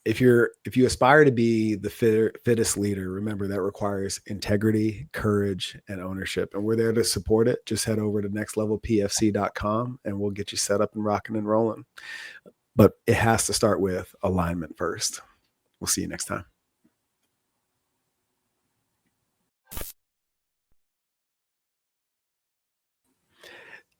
if you aspire to be the fittest leader, remember that requires integrity, courage, and ownership. And we're there to support it. Just head over to nextlevelpfc.com and we'll get you set up and rocking and rolling. But it has to start with alignment first. We'll see you next time.